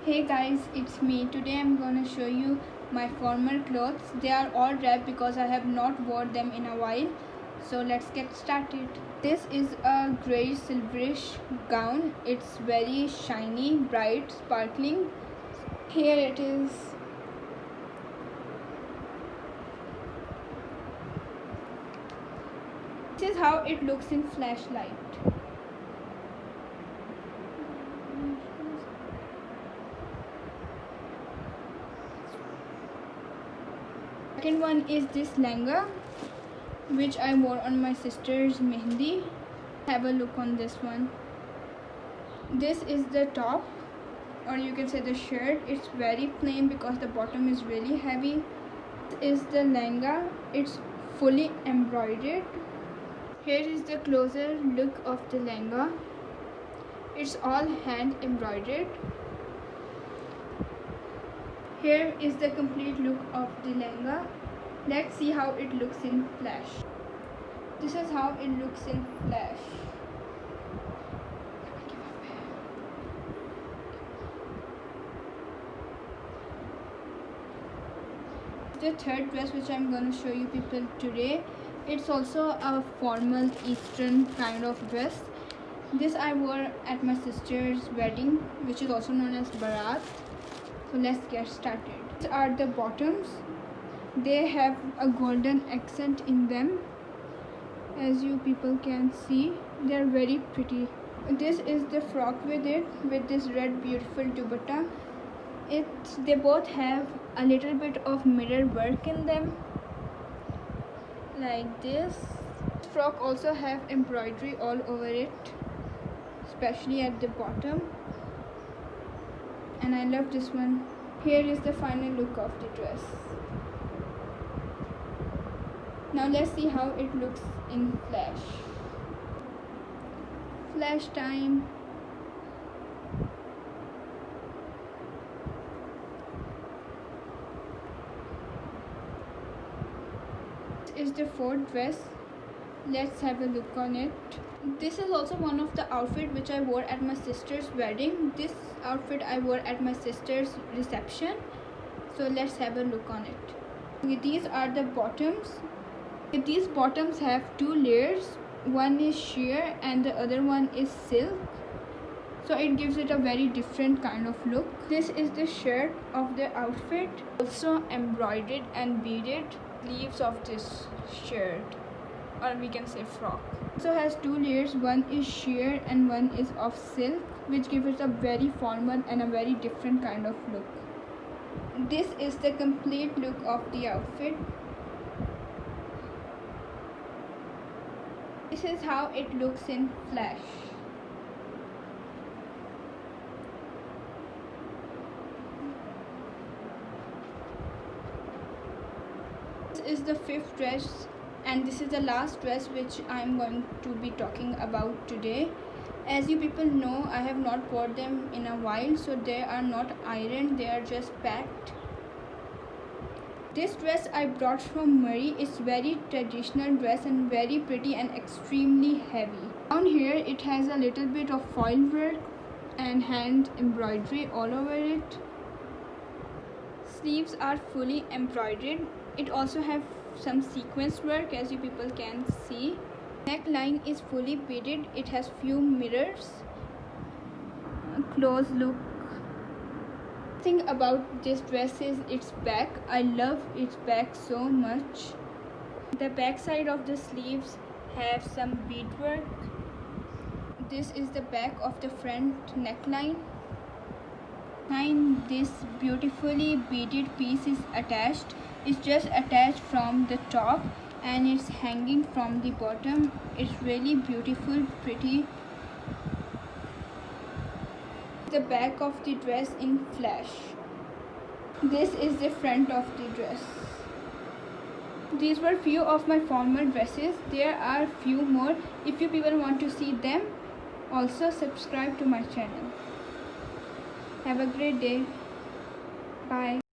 Hey guys, it's me. Today I'm gonna show you my formal clothes. They are all wrapped because I have not worn them in a while. So let's get started. This is a grey silverish gown. It's very shiny, bright, sparkling. Here it is. This is how it looks in flashlight. Second one is this lehenga, which I wore on my sister's mehndi. Have a look on this one. This is the top, or you can say the shirt. It's very plain because the bottom is really heavy. This is the lehenga. It's fully embroidered. Here is the closer look of the lehenga. It's all hand embroidered. Here is the complete look of the lehenga. Let's see how it looks in flash. This is how it looks in flash. The third dress which I'm going to show you people today, it's also a formal Eastern kind of dress. This I wore at my sister's wedding, which is also known as Barat. So let's get started. These are the bottoms. They have a golden accent in them. As you people can see, they are very pretty. This is the frock with it, with this red beautiful dupatta. They both have a little bit of mirror work in them, like this. This frock also have embroidery all over it, especially at the bottom, and I love this one. Here is the final look of the dress. Now let's see how it looks in flash. Flash time. This is the fourth dress. Let's have a look on it. This is also one of the outfits which I wore at my sister's wedding. This outfit I wore at my sister's reception. So let's have a look on it. These are the bottoms. These bottoms have two layers. One is sheer and the other one is silk. So it gives it a very different kind of look. This is the shirt of the outfit. Also embroidered and beaded sleeves of this shirt, or we can say frock. So has two layers. One is sheer and one is of silk, which gives it a very formal and a very different kind of look. This is the complete look of the outfit. This is how it looks in flash. This is the fifth dress, and this is the last dress which I am going to be talking about today. As you people know, I have not worn them in a while, so they are not ironed, they are just packed. This dress I brought from Murray. It's very traditional dress and very pretty and extremely heavy. Down here it has a little bit of foil work and hand embroidery all over it. Sleeves are fully embroidered. It also have some sequence work, as you people can see. Neckline is fully beaded. It has few mirrors. A close look. Thing about this dress is its back. I love its back so much. The back side of the sleeves have some beadwork. This is the back of the front neckline. Behind this beautifully beaded piece is attached. It's just attached from the top and it's hanging from the bottom. It's really beautiful, pretty. The back of the dress in flash. This is the front of the dress. These were few of my formal dresses. There are few more. If you people want to see them, also subscribe to my channel. Have a great day. Bye.